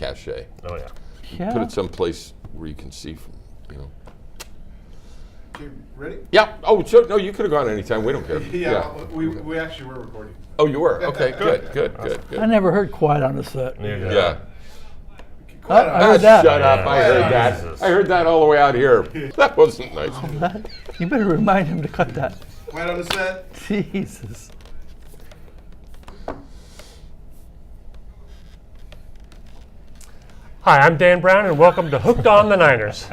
cachet. Oh, yeah. Yeah. Put it someplace where you can see from, Okay, ready? Yeah. Oh, sure. No, you could have gone anytime. We don't care. We actually were recording. Oh, you were? Okay, good. I never heard quiet on the set. Yeah. I heard that. Shut up. I heard that. Jesus. I heard that all the way out here. That wasn't nice. You better remind him to cut that. Quiet on the set. Jesus. Hi, I'm Dan Brown, and welcome to Hooked on the Niners.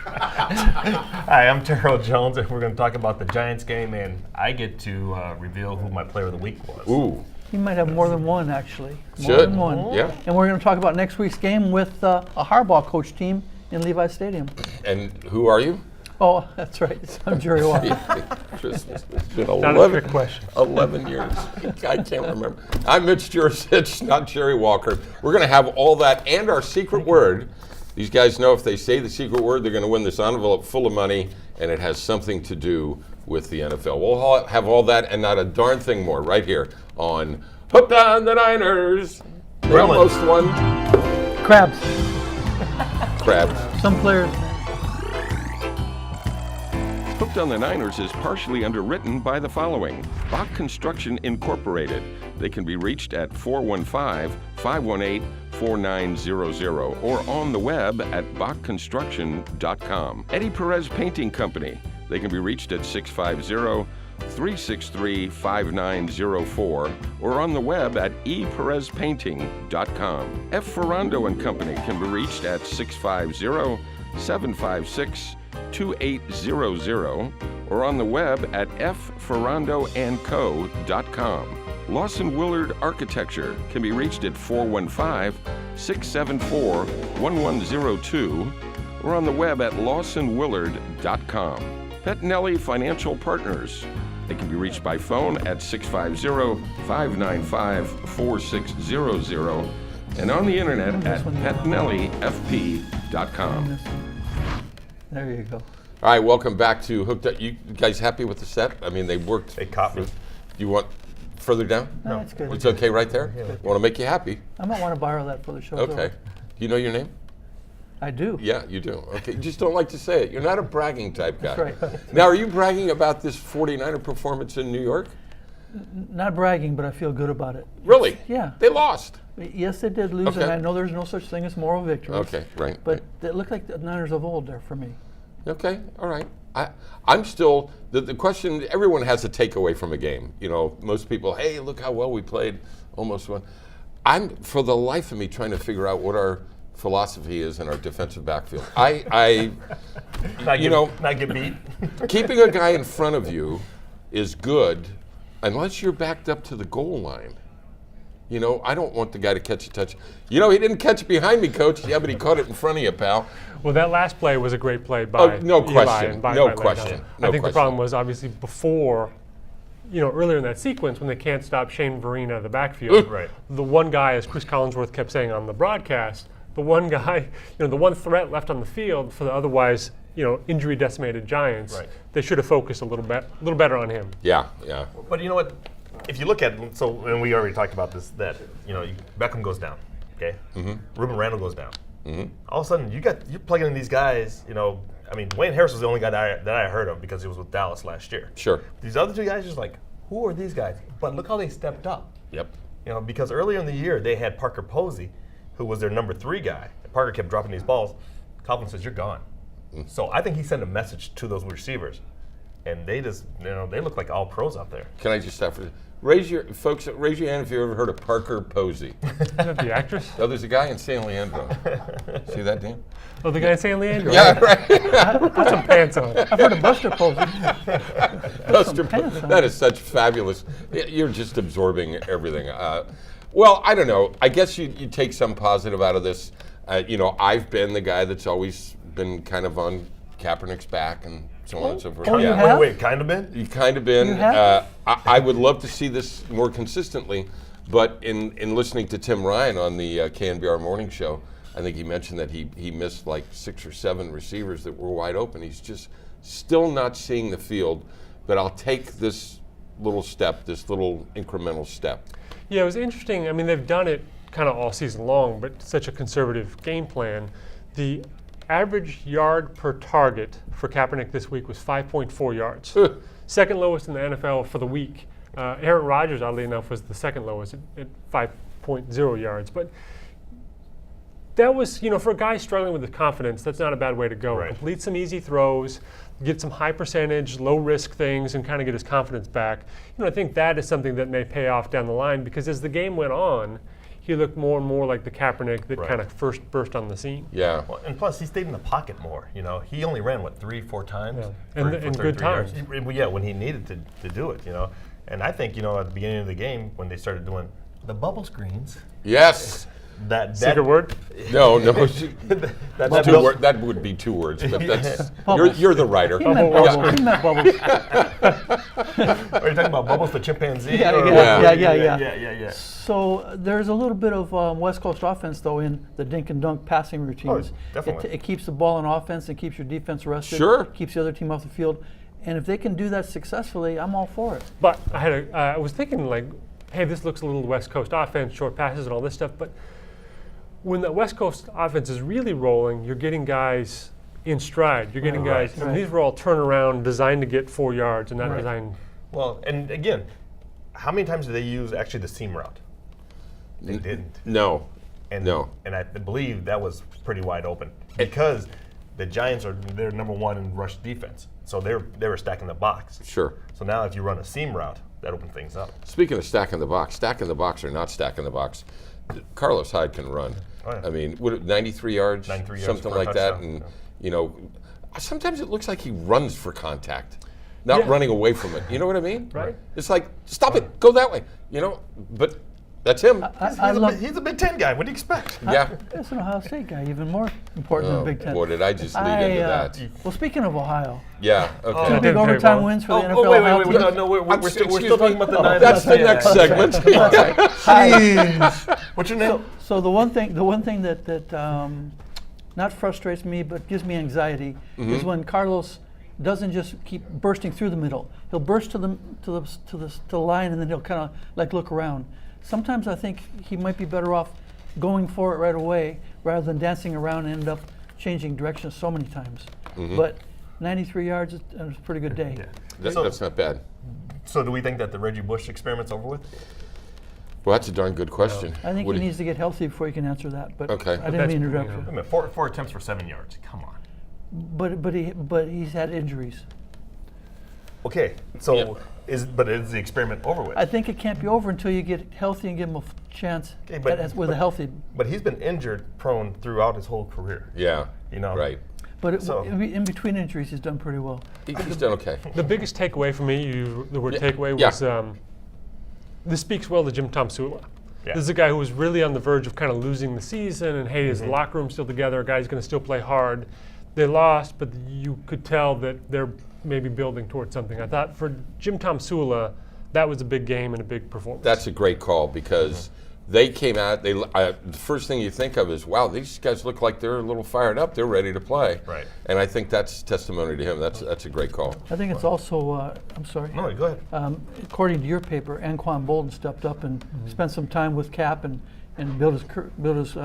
Hi, I'm Terrell Jones, and we're going to talk about the Giants game, and I get to reveal who my player of the week was. Ooh. He might have more than one, actually. More Should. than one. Yeah. And we're going to talk about next week's game with a Harbaugh coach team in Levi Stadium. And who are you? Oh, that's right. I'm Jerry Walker. Christmas. It's been Not a trick question. 11 years. I can't remember. I'm Mitch Jurisich, not Jerry Walker. We're going to have all that and our secret word. These guys know if they say the secret word, they're going to win this envelope full of money, and it has something to do with the NFL. We'll have all that and not a darn thing more right here on Hooked on the Niners. They almost won. Crabs. Crabs. Some players. Hooked on the Niners is partially underwritten by the following. Bach Construction Incorporated. They can be reached at 415-518-4900 or on the web at bachconstruction.com. Eddie Perez Painting Company. They can be reached at 650-363-5904 or on the web at eperezpainting.com. F. Ferrando and Company can be reached at 650-756-2800 or on the web at fferrandoandco.com. Lawson Willard Architecture can be reached at 415-674-1102 or on the web at lawsonwillard.com. Pettinelli Financial Partners. They can be reached by phone at 650-595-4600 and on the internet at pettinellifp.com. There you go. All right, welcome back to Hooked Up. You guys happy with the set? I mean, they worked. They caught me. You want further down? No, it's good. It's okay right there? Want to make you happy? I might want to borrow that for the show. Okay. though. Do you know your name? I do. Yeah, you do. Okay, you just don't like to say it. You're not a bragging type guy. That's right. Now, are you bragging about this 49er performance in New York? Not bragging, but I feel good about it. Really? Yeah. They lost. Yes, they did lose, Okay. and I know there's no such thing as moral victories. Okay, right. But it looked like the Niners of old there for me. Okay, all right. I'm still, the question, everyone has a takeaway from a game. You know, most people, hey, look how well we played, almost won. I'm, for the life of me, trying to figure out what our philosophy is in our defensive backfield. Not get beat. Keeping a guy in front of you is good unless you're backed up to the goal line. You know, I don't want the guy to catch a touch. You know, he didn't catch it behind me, Coach. Yeah, but he caught it in front of you, pal. Well, that last play was a great play by no Eli question. and by No Landon. question. No I think the question. problem was obviously before, earlier in that sequence when they can't stop Shane Vereen out of the backfield. Right. The one guy, as Chris Collinsworth kept saying on the broadcast, the one guy, the one threat left on the field for the otherwise, injury decimated Giants. Right. They should have focused a little better on him. Yeah. But you know what? If you look at it, and we already talked about this, that Beckham goes down, okay? Mm-hmm. Ruben Randall goes down. Mm-hmm. All of a sudden, you're plugging in these guys. Dwayne Harris was the only guy that I heard of because he was with Dallas last year. Sure. These other two guys, just like, who are these guys? But look how they stepped up. Yep. Because earlier in the year they had Parker Posey, who was their number 3 guy. Parker kept dropping these balls. Coughlin says, "You're gone." Mm-hmm. So I think he sent a message to those receivers, and they just, they look like all pros out there. Can I just stop for raise your hand if you ever heard of Parker Posey. Is that the actress? Oh, there's a guy in San Leandro. See that, Dan? Oh, the guy in San Leandro. Yeah, right. Put some pants on. I've heard of Buster Posey. Buster, pants on. that is such fabulous. You're just absorbing everything. Well, I don't know. I guess you take some positive out of this. I've been the guy that's always been kind of on Kaepernick's back and so on and so forth. Oh, you have? Wait, kind of been? You've kind of been. You have? I would love to see this more consistently, but in listening to Tim Ryan on the KNBR morning show, I think he mentioned that he missed like 6 or 7 receivers that were wide open. He's just still not seeing the field, but I'll take this little step, this little incremental step. Yeah, it was interesting. I mean, they've done it kind of all season long, but such a conservative game plan. The average yard per target for Kaepernick this week was 5.4 yards. Second lowest in the NFL for the week. Aaron Rodgers, oddly enough, was the second lowest at 5.0 yards. But that was, for a guy struggling with his confidence, that's not a bad way to go. Right. Complete some easy throws, get some high percentage, low risk things, and kind of get his confidence back. I think that is something that may pay off down the line, because as the game went on, he looked more and more like the Kaepernick that kind of first burst on the scene. Yeah. Well, and plus, he stayed in the pocket more. He only ran 3-4 times, Yeah. And good 33 times. yards. Yeah, when he needed to do it. And I think at the beginning of the game when they started doing the bubble screens, Yes. that Secret word? No. that That would be 2 words, but that's Bubbles. you're the writer. He meant bubbles. He meant bubbles. Are you talking about Bubbles the chimpanzee? Yeah, or- yeah. So there's a little bit of West Coast offense, though, in the dink and dunk passing routines. definitely. It keeps the ball in offense and keeps your defense rested. Sure. Keeps the other team off the field. And if they can do that successfully, I'm all for it. But I was thinking, hey, this looks a little West Coast offense, short passes and all this stuff, but when the West Coast offense is really rolling, you're getting guys in stride. You're getting guys, these were all turnaround, designed to get 4 yards, and not designed. Well, and again, how many times did they use actually the seam route? They didn't. No. And, No. And I believe that was pretty wide open because the Giants they're number 1 in rush defense, so they were stacking the box. Sure. So now if you run a seam route, that opens things up. Speaking of stacking the box or not stacking the box, Carlos Hyde can run. Oh, yeah. I mean, 93 yards, 93 yards something for a like that, touchdown. and sometimes it looks like he runs for contact, not running away from it. You know what I mean? Right. It's like, stop it, go that way. But that's him. He's a Big Ten guy. What do you expect? Yeah. That's an Ohio State guy, even more important than Big Ten. Boy, did I just lead into that. Well, speaking of Ohio, Yeah. Okay. big didn't pay overtime well. wins for the NFL. Oh, wait, Ohio team. no, we're still Excuse talking me. about the Oh, nine. that's the next segment. What's your name? So the one thing that not frustrates me but gives me anxiety is when Carlos doesn't just keep bursting through the middle. He'll burst to the line and then he'll kind of look around. Sometimes I think he might be better off going for it right away rather than dancing around and end up changing directions so many times. But 93 yards is a pretty good day. That's not bad. So do we think that the Reggie Bush experiment's over with? Well, that's a darn good question. I think What he do you- needs to get healthy before he can answer that. But Okay. I didn't mean to interrupt I you. mean, four attempts for 7 yards. Come on. But he's had injuries. Okay, so Yeah. is the experiment over with? I think it can't be over until you get healthy and give him a chance with a healthy. But he's been injured prone throughout his whole career. Yeah. Right. But So- in between injuries, he's done pretty well. He's done okay. The biggest takeaway for me, the word takeaway, Yeah. was this speaks well to Jim Tomsula. Yeah. This is a guy who was really on the verge of kind of losing the season, and hey, is the locker room still together? A guy's going to still play hard. They lost, but you could tell that they're maybe building towards something. I thought for Jim Tomsula, that was a big game and a big performance. That's a great call because they came out. The first thing you think of is, wow, these guys look like they're a little fired up. They're ready to play. Right. And I think that's testimony to him. That's a great call. I think it's also. I'm sorry. No, go ahead. According to your paper, Anquan Bolden stepped up and spent some time with Cap and build his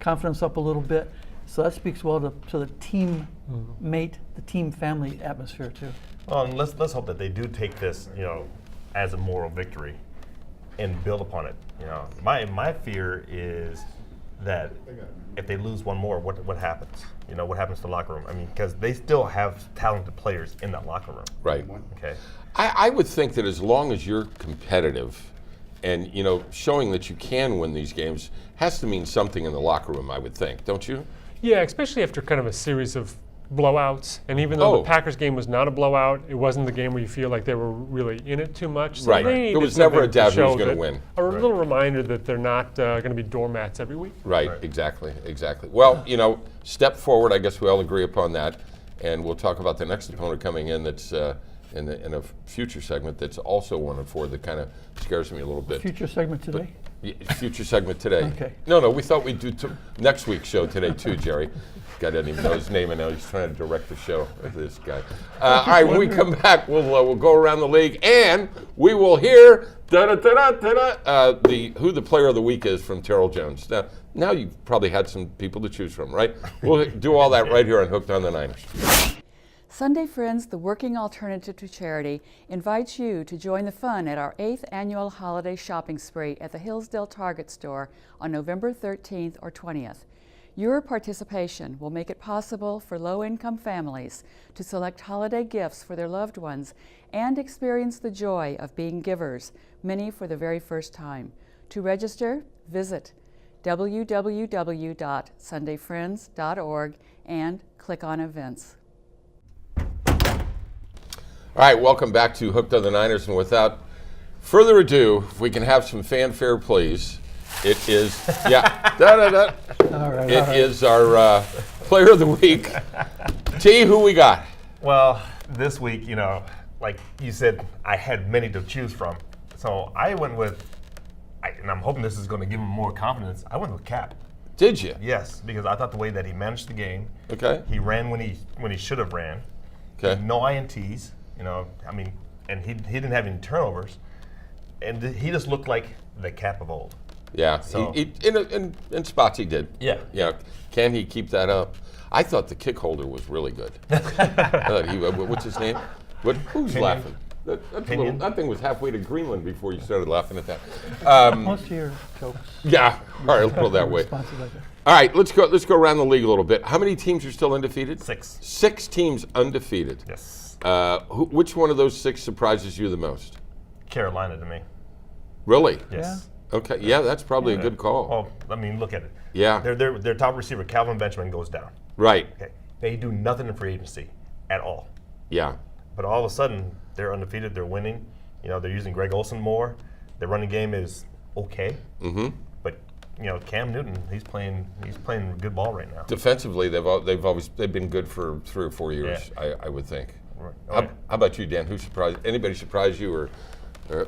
confidence up a little bit. So that speaks well to the team mate, the team family atmosphere too. Well, and let's hope that they do take this, as a moral victory, and build upon it. My fear is that if they lose one more, what happens? What happens to the locker room? I mean, because they still have talented players in that locker room. Right. Okay. I would think that as long as you're competitive and, showing that you can win these games has to mean something in the locker room, I would think, don't you? Yeah, especially after kind of a series of blowouts. And even though the Packers game was not a blowout, it wasn't the game where you feel like they were really in it too much. So Right. they There needed was never a something doubt to who was show gonna that- win. A little reminder that they're not going to be doormats every week. Right. Exactly. Well, step forward. I guess we all agree upon that. And we'll talk about the next opponent coming in that's in a future segment that's also 1-4 that kind of scares me a little bit. Future segment today. Future segment today. Okay. No, we thought we'd do next week's show today too, Jerry. Guy doesn't even know his name, and now he's trying to direct the show. This guy. All right, when we come back, we'll go around the league, and we will hear who the player of the week is from Terrell Jones. Now you've probably had some people to choose from, right? We'll do all that right here on Hooked on the Niners. Sunday Friends, the working alternative to charity, invites you to join the fun at our 8th annual holiday shopping spree at the Hillsdale Target store on November 13th or 20th. Your participation will make it possible for low-income families to select holiday gifts for their loved ones and experience the joy of being givers, many for the very first time. To register, visit www.sundayfriends.org and click on Events. All right, welcome back to Hooked on the Niners, and without further ado, if we can have some fanfare, please. It is, All right. It is our player of the week. T, who we got? Well, this week, like you said, I had many to choose from. So I went with, and I'm hoping this is going to give him more confidence, I went with Cap. Did you? Yes, because I thought the way that he managed the game, Okay. he ran when he should have ran, Okay. no INTs, and he didn't have any turnovers, and he just looked like the Cap of old. Yeah. So- In spots he did. Yeah. Yeah. Can he keep that up? I thought the kick holder was really good. I thought what's his name? Who's Pinion. laughing? Pinion. That thing was halfway to Greenland before you started laughing at that. Most of your jokes. Yeah. All right, let's go that way. Responses like that. All right, let's go around the league a little bit. How many teams are still undefeated? 6. 6 teams undefeated. Yes. Which one of those 6 surprises you the most? Carolina to me. Really? Yes. Okay. Yeah, that's probably a good call. Oh, look at it. Yeah. Their top receiver, Calvin Benjamin, goes down. Right. Okay. They do nothing in free agency at all. Yeah. But all of a sudden, they're undefeated. They're winning. They're using Greg Olsen more. Their running game is okay. Mm-hmm. But Cam Newton, he's playing good ball right now. Defensively, they've been good for 3 or 4 years. Yeah. I would think. Right. How about you, Dan? Who surprised? Anybody surprise you, or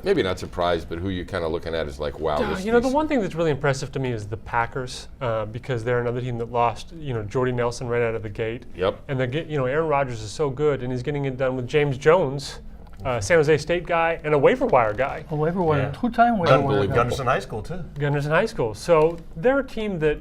maybe not surprised, but who you kind of looking at is like, wow. The one thing that's really impressive to me is the Packers, because they're another team that lost, Jordy Nelson right out of the gate. Yep. And Aaron Rodgers is so good, and he's getting it done with James Jones, San Jose State guy, and a waiver wire guy. A waiver wire, Yeah. 2-time waiver wire. Unbelievable. guy. Gunderson High School too. Gunderson High School. So they're a team that,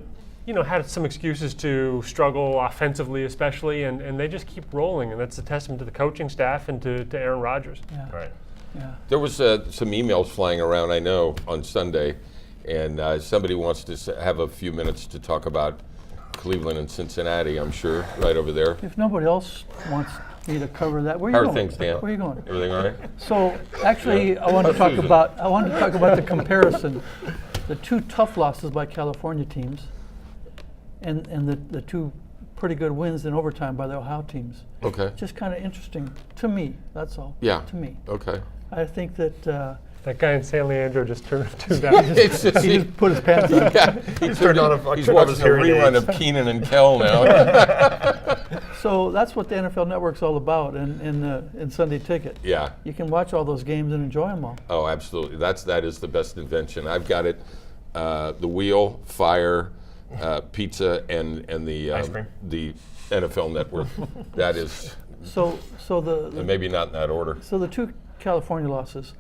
had some excuses to struggle offensively, especially, and they just keep rolling, and that's a testament to the coaching staff and to Aaron Rodgers. Yeah. Right. Yeah. There was some emails flying around, I know, on Sunday, and somebody wants to have a few minutes to talk about Cleveland and Cincinnati, I'm sure, right over there. If nobody else wants me to cover that, where are How you are going? things, Dan? Where are you going? Everything all right? So actually, I want to talk Susan. about the comparison, the 2 tough losses by California teams, and the 2 pretty good wins in overtime by the Ohio teams. Okay. Just kind of interesting to me. That's all. Yeah. To me, Okay. I think that That guy in San Leandro just turned down. It's just, he just put his pants on. yeah, he's turned on he's turned on watching his a hearing rerun aids. of Keenan and Kel now. So that's what the NFL Network's all about in Sunday Ticket. Yeah. You can watch all those games and enjoy them all. Oh, absolutely. That is the best invention. I've got it. The wheel, fire, pizza, and the Ice cream. the NFL Network. That is So maybe not in that order. So the 2 California losses,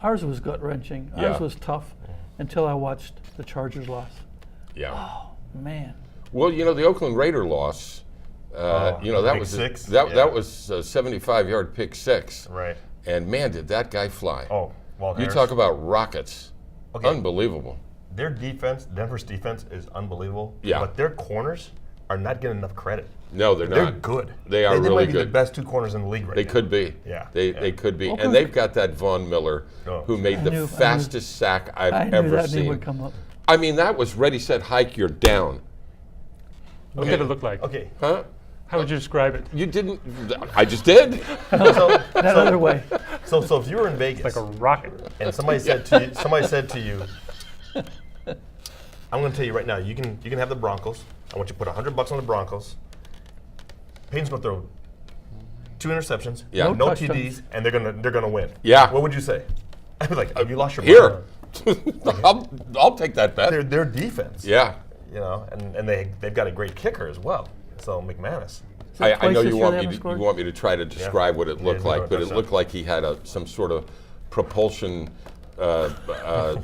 ours was gut-wrenching. Yeah. Ours was tough until I watched the Chargers loss. Yeah. Man, Well, the Oakland Raider loss. That pick was six? that Yeah. was a 75-yard pick 6. Right. And man, did that guy fly! Oh, Walt You Harris. talk about rockets. Okay. Unbelievable. Their defense, Denver's defense, is unbelievable. Yeah. But their corners are not getting enough credit. No, they're They're not. good. They are They really might be good. the best 2 corners in the league right They now. could be. Yeah. They could be. Oakland's- And they've got that Von Miller, Oh. who made I the knew- fastest sack I've I knew ever that name seen. would come up. I mean, that was ready, set, hike, you're down. What did it look like? Okay. Huh? How would you describe it? You didn't. I just did. So, That other way. so if you were in Vegas Like a rocket. and somebody said to you, I'm going to tell you right now, you can have the Broncos. I want you to put $100 on the Broncos. Peyton's going to throw 2 interceptions, Yeah. no touchdowns. TDs, and they're gonna win. Yeah. What would you say? I'd be like, have you lost your Here. mind? I'll take that bet. Their defense. Yeah. You know, and they've got a great kicker as well. So McManus. that I know twice this you year want they me haven't to, scored? you want me to try to describe what it looked Yeah, like, but it touchdown. looked like he had some sort of propulsion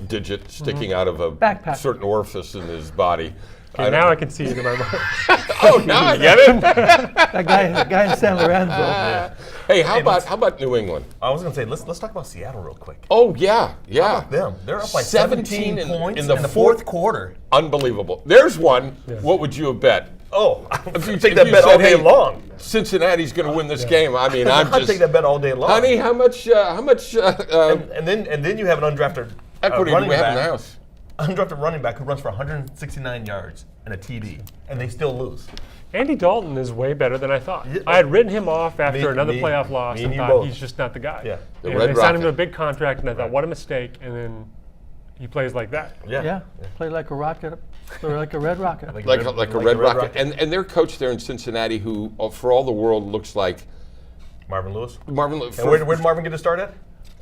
digit sticking out of a Backpack. certain orifice in his body. Okay, now I can see it in my mind. Oh, now I get it. That guy in San Lorenzo. Hey, how about New England? I was going to say, let's talk about Seattle real quick. Oh yeah, yeah. Them. They're up like 17 17 points in the fourth quarter. Unbelievable. There's one. What would you have bet? Oh, I If you take that if you bet all said, day "Hey, long. Cincinnati's going to win this game. I mean, I'm I'd just, take that bet all day long. honey, how much and then you have an undrafted equity do running we have in back, the house? undrafted running back who runs for 169 yards and a TD, and they still lose. Andy Dalton is way better than I thought. Yeah. I had written him off after another me- playoff loss me and and you thought both. he's just not the guy. Yeah. The And Red they signed him to a Rocket. big contract, and I thought, what a mistake. And then he plays like that. Yeah, played like a rocket, or like a red rocket. Like a Red Rocket. And their coach there in Cincinnati, who for all the world looks like Marvin Lewis. Marvin. And where did Marvin get to start at?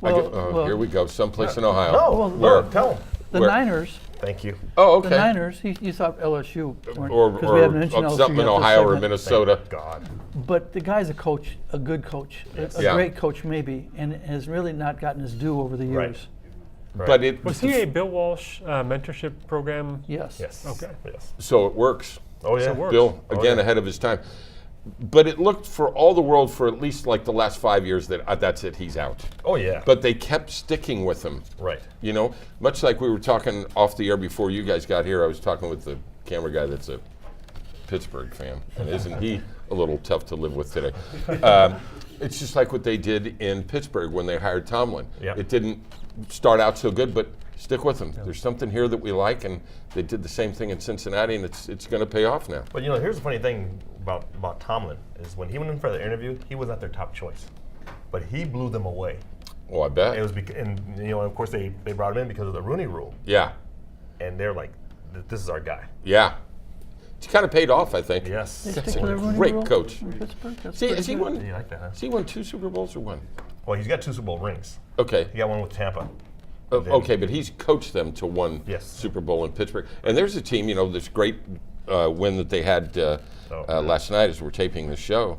Here we go, someplace in Ohio. No, well, Where? tell him. The Where? Niners. Thank you. Oh, The okay. Niners. You thought LSU, Or because we haven't mentioned LSU something yet in this Ohio or segment. Minnesota. God. But the guy's a coach, a good coach, a Yeah. great coach maybe, and has really not gotten his due over the years. Right. But it Was he a Bill Walsh mentorship program? Yes. Yes. Okay. Yes. so it works. Oh yeah. So it works. Bill Oh, again yeah. ahead of his time. But it looked for all the world for at least like the last 5 years that that's it, he's out. Oh yeah. But they kept sticking with him. right. You know, much like we were talking off the air before you guys got here, I was talking with the camera guy that's a Pittsburgh fan, and isn't he a little tough to live with today? It's just like what they did in Pittsburgh when they hired Tomlin. Yeah. It didn't start out so good, but stick with him. There's something here that we like, and they did the same thing in Cincinnati, and it's going to pay off now. But here's the funny thing about Tomlin is when he went in for the interview, he was not their top choice, but he blew them away. Oh, I bet. It was and of course they brought him in because of the Rooney Rule, Yeah, and they're like, this is our guy. yeah. It's kind of paid off, I think. They Yes. stick That's with a their Rooney great Rule coach. in Pittsburgh? That's See, pretty has he good. won? You like that, huh? Has he won 2 Super Bowls or one? Well, he's got 2 Super Bowl rings. Okay. He got one with Tampa. Okay, but he's coached them to one Yes. Super Bowl in Pittsburgh. And there's a team, this great win that they had last night as we're taping the show.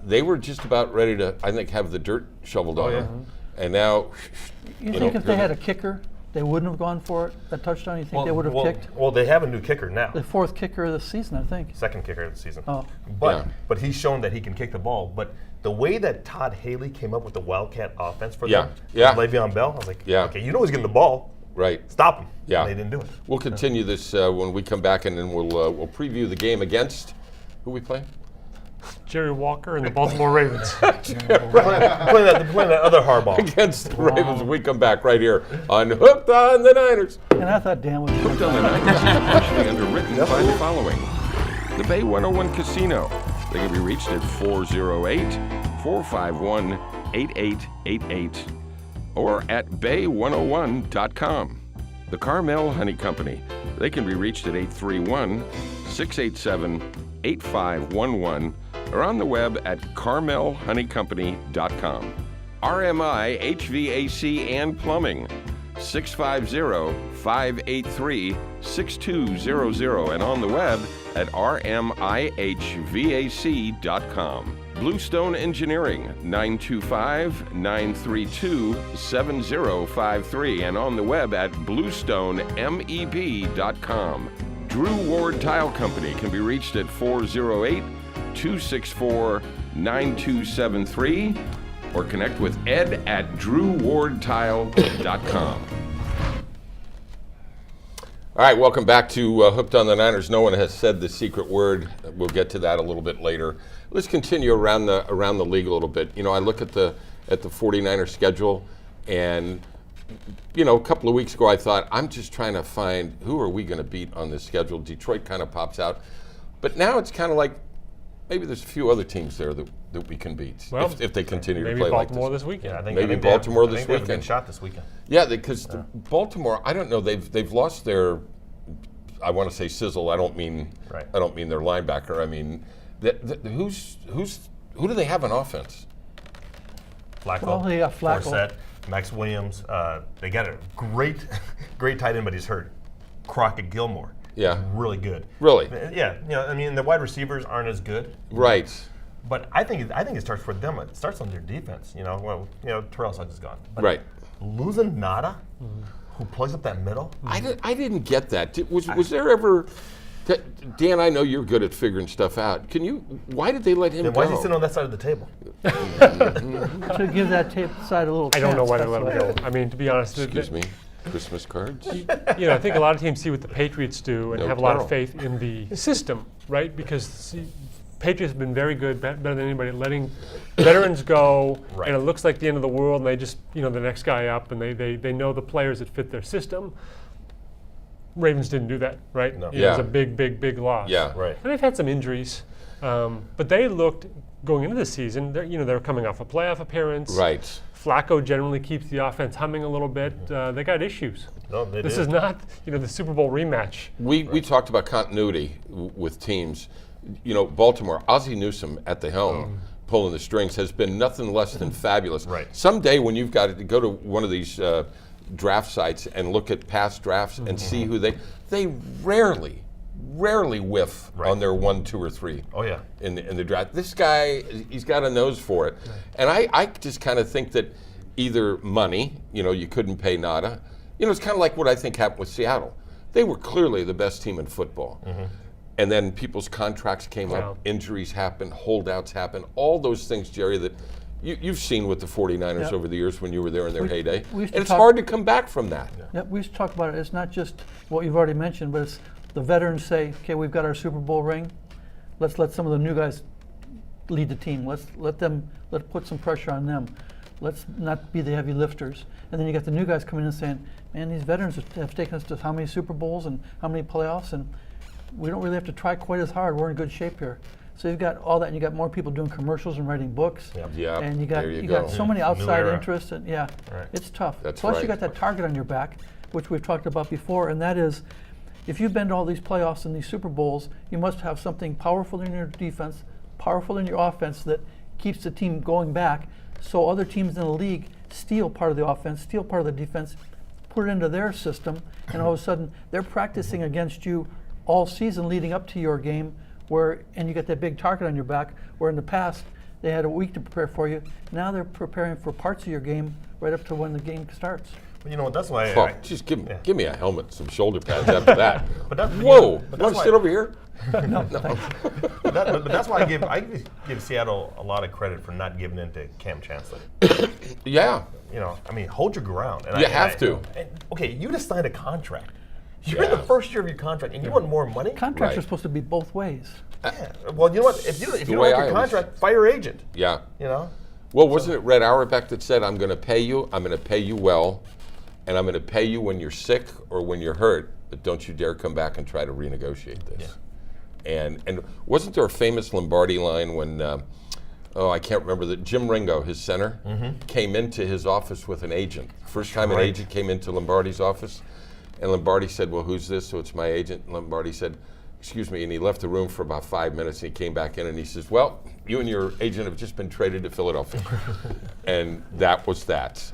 They were just about ready to, I think, have the dirt shoveled on yeah. them. And now, You know, think if they they're had a kicker, they wouldn't have gone for it? That touchdown, you think they would have kicked? Well, they have a new kicker now. The 4th kicker of the season, I think. Second kicker of the season. Oh. But Yeah. but he's shown that he can kick the ball. But the way that Todd Haley came up with the Wildcat offense for Yeah, them, yeah. with Le'Veon Bell, I was like, Yeah. okay, he's getting the ball. right. Stop him. Yeah. And they didn't do it. We'll continue this when we come back, and then we'll preview the game against, who we play? Jerry Walker and the Baltimore Ravens. Playing that other hardball. Against the Ravens when we come back right here on Hooked on the Niners. And I thought Dan was Hooked on the Niners is officially underwritten by the following. The Bay 101 Casino. They can be reached at 408-451-8888 or at bay101.com. The Carmel Honey Company. They can be reached at 831-687-8511 or on the web at carmelhoneycompany.com. RMI HVAC and Plumbing. 650-583-6200 and on the web at rmihvac.com. Bluestone Engineering, 925-932-7053 and on the web at bluestonemeb.com. Drew Ward Tile Company can be reached at 408-264-9273 or connect with Ed at drewwardtile.com. All right, welcome back to Hooked on the Niners. No one has said the secret word. We'll get to that a little bit later. Let's continue around the league a little bit. I look at the 49ers schedule, and a couple of weeks ago I thought, I'm just trying to find who are we going to beat on this schedule. Detroit kind of pops out, but now it's kind of like maybe there's a few other teams there that we can beat if they continue to Maybe play Baltimore like this weekend. Yeah, I think Maybe I think they have- Baltimore I this think they have a weekend. good shot this weekend. Yeah, because Baltimore, I don't know. They've lost their. I want to say sizzle. I don't mean. Right. I don't mean their linebacker. I mean, who do they have on offense? Flacco. Well, they got Flacco. Forsett. Max Williams. They got a great tight end, but he's hurt. Crockett Gilmore. Yeah. Really good. Really? Yeah. I mean, the wide receivers aren't as good. Right. But I think it starts for them. It starts on their defense. Terrell Suggs is gone. But Right. losing Nada, who plugs up that middle. I didn't get that. Was there ever? Dan, I know you're good at figuring stuff out. Why did they let him Then go? why is he sitting on that side of the table? To give that tape side a little I don't know chance, why they that's let him go. I mean, to be honest, Excuse me. Christmas cards? I think a lot of teams see what the Patriots do and No have a lot Carl. of faith in the system, right? Because Patriots have been very good, better than anybody, at letting veterans go, Right. and it looks like the end of the world, and they just, the next guy up, and they know the players that fit their system. Ravens didn't do that, right? No. It was Yeah. a big loss. Yeah. Right. And they've had some injuries, but they looked, going into the season, they're coming off a playoff appearance. Right. Flacco generally keeps the offense humming a little bit. They got issues. No, they This did. is not, the Super Bowl rematch. We talked about continuity with teams. Baltimore, Ozzie Newsome at the helm, pulling the strings, has been nothing less than fabulous. Right. Someday when you've got to go to one of these draft sites and look at past drafts and see who they rarely whiff Right. on their 1, 2, or 3. Oh yeah. In the draft. This guy, he's got a nose for it. And I just kind of think that either money, you couldn't pay nada. It's kind of like what I think happened with Seattle. They were clearly the best team in football. And then people's contracts came Wow. up, injuries happened, holdouts happened, all those things, Jerry, that you've seen with the 49ers Yep. over the years when you were there in their heyday. we used to And it's talk- hard to come back from that. Yep, we used to talk about it. It's not just what you've already mentioned, but it's the veterans say, okay, we've got our Super Bowl ring. Let's let some of the new guys lead the team. Let's put some pressure on them. Let's not be the heavy lifters. And then you got the new guys coming in and saying, man, these veterans have taken us to how many Super Bowls and how many playoffs, and we don't really have to try quite as hard. We're in good shape here. So you've got all that, and you got more people doing commercials and writing books. Yep. Yeah, And you there you got go. so many New outside era. interests, and Right. it's tough. That's Plus right. you got that target on your back, which we've talked about before, and that is, if you've been to all these playoffs and these Super Bowls, you must have something powerful in your defense, powerful in your offense that keeps the team going back, so other teams in the league steal part of the offense, steal part of the defense, put it into their system, and all of a sudden they're practicing against you all season leading up to your game, and you got that big target on your back, where in the past they had a week to prepare for you. Now they're preparing for parts of your game right up to when the game starts. But you know what? That's why. Oh, just give me a helmet, some shoulder pads after that. But Whoa! but You that's want to why- sit over here? but that's why I give Seattle a lot of credit for not giving in to Cam Chancellor. Yeah. Hold your ground. And You have to. Okay, you just signed a contract. You're in Yeah. the first year of your contract, and you want more money. Contracts are Right. supposed to be both ways. Yeah. Well, you know what? If you the don't way like I your always- contract, fire your agent. Yeah. You know. Well, wasn't it Red Auerbach that said, I'm going to pay you well, and I'm going to pay you when you're sick or when you're hurt, but don't you dare come back and try to renegotiate this. And wasn't there a famous Lombardi line when, I can't remember, that Jim Ringo, his center, came into his office with an agent. First time an Right. agent came into Lombardi's office, and Lombardi said, well, who's this? So it's my agent. And Lombardi said, excuse me, and he left the room for about 5 minutes, and he came back in and he says, well, you and your agent have just been traded to Philadelphia. And that was that.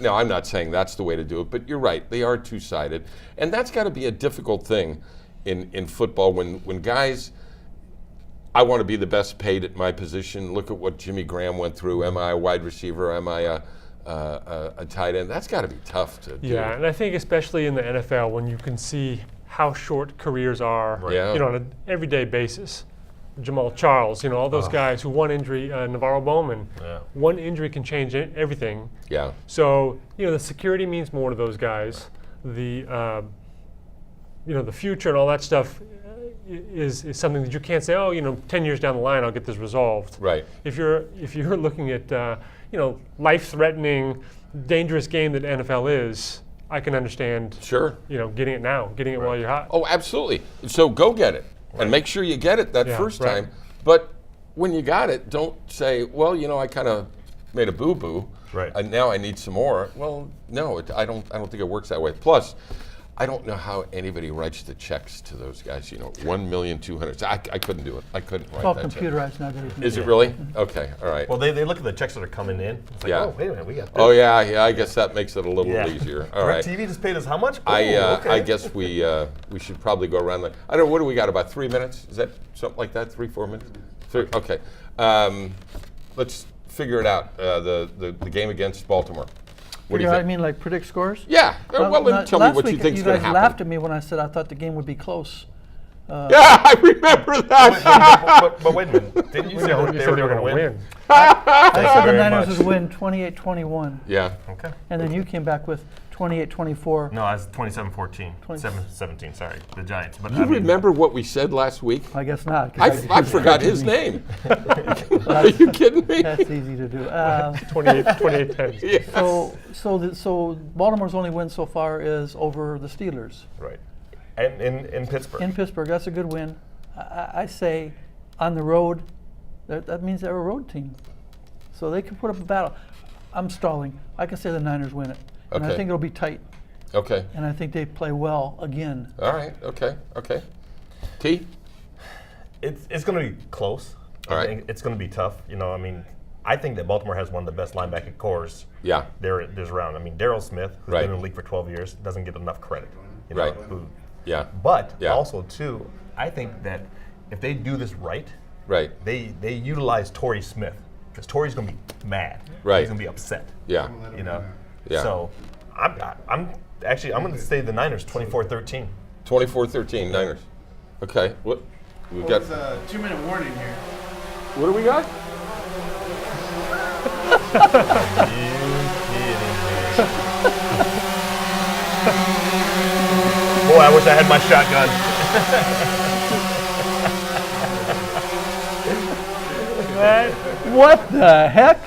Now, I'm not saying that's the way to do it, but you're right, they are two-sided. And that's got to be a difficult thing in football when guys, I want to be the best paid at my position. Look at what Jimmy Graham went through. Am I a wide receiver? Am I a tight end? That's got to be tough to do. Yeah, and I think especially in the NFL when you can see how short careers are, Yeah. on an everyday basis. Jamal Charles, all those guys who one injury, Navarro Bowman, one injury can change everything. Yeah. So, the security means more to those guys. The, the future and all that stuff is something that you can't say, 10 years down the line I'll get this resolved. Right. If you're looking at, life-threatening, dangerous game that NFL is, I can understand. Sure. Getting it now, getting it while you're hot. Oh, absolutely. So go get it. And make sure you get it that Yeah, first right. time. But when you got it, don't say, well, I kind of made a boo-boo. Right. And now I need some more. Well, no, I don't think it works that way. Plus, I don't know how anybody writes the checks to those guys. You know, 1,200,000. I couldn't do it. I couldn't It's all write that check. computerized nowadays. Is it really? Okay. All right. Well, they look at the checks that are coming in. It's like, Yeah. oh, wait a minute, we got this. Oh yeah. I guess that makes it a little Yeah. easier. All right. TV just paid us how much? I Oh, okay. I guess we should probably go around. I don't know. What do we got? About 3 minutes? Is that something like that? 3-4 minutes? Okay. Let's figure it out. The game against Baltimore. What do you I think? mean, like predict scores? Yeah. Well, then not- tell me last what you week think's you going guys to laughed happen. at me when I said I thought the game would be close. Yeah, I remember that. but wait a minute. Didn't you say You that they said were they were going to going win? to win. I said the very Niners much. would win 28-21, Yeah. Okay. and then you came back with 28-24. No, I was 27-14. 7-17, sorry. The Giants. But You remember what we said last week? I guess not. 'cause I forgot his name. Are you kidding me? That's easy to do. 28-10. Yeah. So Baltimore's only win so far is over the Steelers Right. And in Pittsburgh. in Pittsburgh. That's a good win. I say on the road, that means they're a road team, so they can put up a battle. I'm stalling. I can say the Niners win it, and I Okay. think it'll be tight, Okay. and I think they play well again. All right. Okay. Okay. T. It's going to be close. All right. I think it's going to be tough. You know, I mean, I think that Baltimore has one of the best linebacker cores Yeah. there's around. I mean, Daryl Smith, who's Right. been in the league for 12 years, doesn't get enough credit. You know, Right. Yeah. But Yeah. also, too, I think that if they do this right, Right. they utilize Torrey Smith, because Torrey's going to be mad. Right. He's going to be upset. Yeah. You know. Yeah. So I'm going to say the Niners 24-13. 24-13 Niners. Okay. What we got? It's a 2-minute warning here. What do we got? Boy, I wish I had my shotgun. What the heck?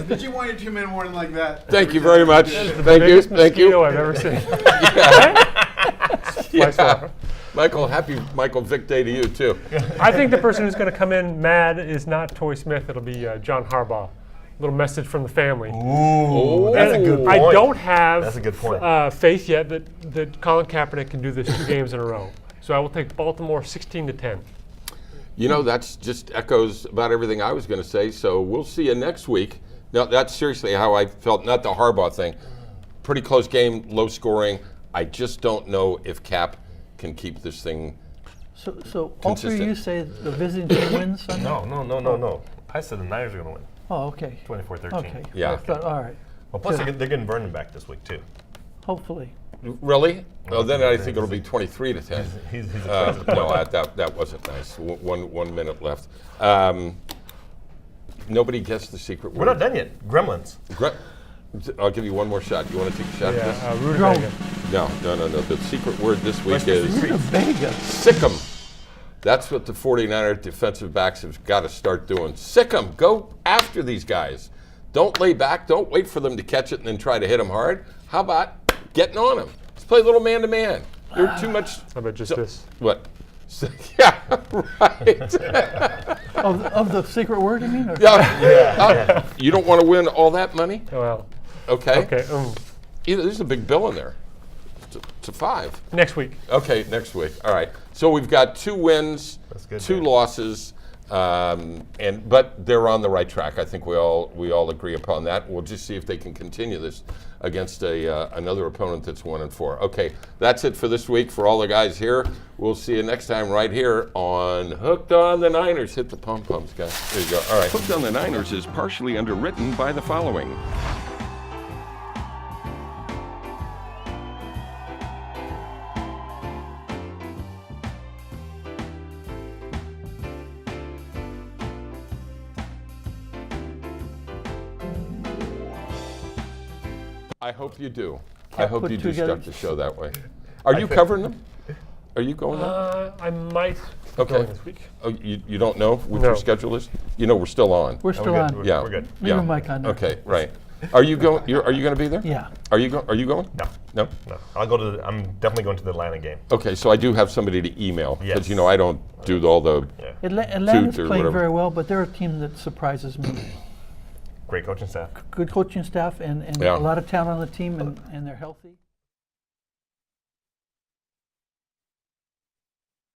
Did you want your 2-minute warning like that? Thank you very much. Thank you. Biggest Thank mosquito you. I've ever seen. Yeah. Michael, happy Michael Vick Day to you too. I think the person who's going to come in mad is not Torrey Smith. It'll be John Harbaugh. Little message from the family. Ooh, that's a good point. I don't have That's a good point. faith yet that Colin Kaepernick can do this 2 games in a row. So I will take Baltimore 16-10. You know, that's just echoes about everything I was going to say. So we'll see you next week. Now, that's seriously how I felt, not the Harbaugh thing. Pretty close game, low scoring. I just don't know if Cap can keep this thing. So all three of Consistent. you say the visiting team wins Sunday? No. I said the Niners are going to win. Oh, okay. 24-13. Okay. Yeah. I thought, all right. Well, plus they're getting Vernon back this week too. Hopefully. Really? Well, then I think it'll be 23-10. He's a No, that wasn't nice. One minute left. Nobody guessed the secret word. We're not done yet. Gremlins. I'll give you one more shot. You want to take a shot at this? Yeah, Rutabaga. No. The secret word this week is Vega. sick 'em. That's what the 49er defensive backs have got to start doing. Sick 'em. Go after these guys. Don't lay back. Don't wait for them to catch it and then try to hit them hard. How about getting on them? Let's play a little man-to-man. You're too much. How about just this? What? Yeah, right. Of the secret word, you mean? Or? Yeah. You don't want to win all that money? Oh, well. Okay. Okay. There's a big bill in there. It's a 5. Next week. Okay, next week. All right. So we've got 2 wins, That's good, 2 Dan. losses, but they're on the right track. I think we all agree upon that. We'll just see if they can continue this against another opponent that's 1-4. Okay, that's it for this week for all the guys here. We'll see you next time right here on Hooked on the Niners. Hit the pom-poms, guys. There you go. All right. Hooked on the Niners is partially underwritten by the following. I hope you do. I hope put you do together- start the show that way. Are you covering them? Are you going there? I might be Okay. going this week. Oh, you don't know what No. your schedule is? You know we're still on. We're still on. We're Yeah. We're good. Leave a mic on there. Okay, right. Are you going? Are you going to be there? Yeah. Are you going? No. No. No. I'm definitely going to the Atlanta game. Okay, so I do have somebody to email because Yes. I don't do all the. Yeah. Atlanta's Toots or playing whatever. very well, but they're a team that surprises me. Great coaching staff. Good coaching staff and Yeah. a lot of talent on the team, and they're healthy.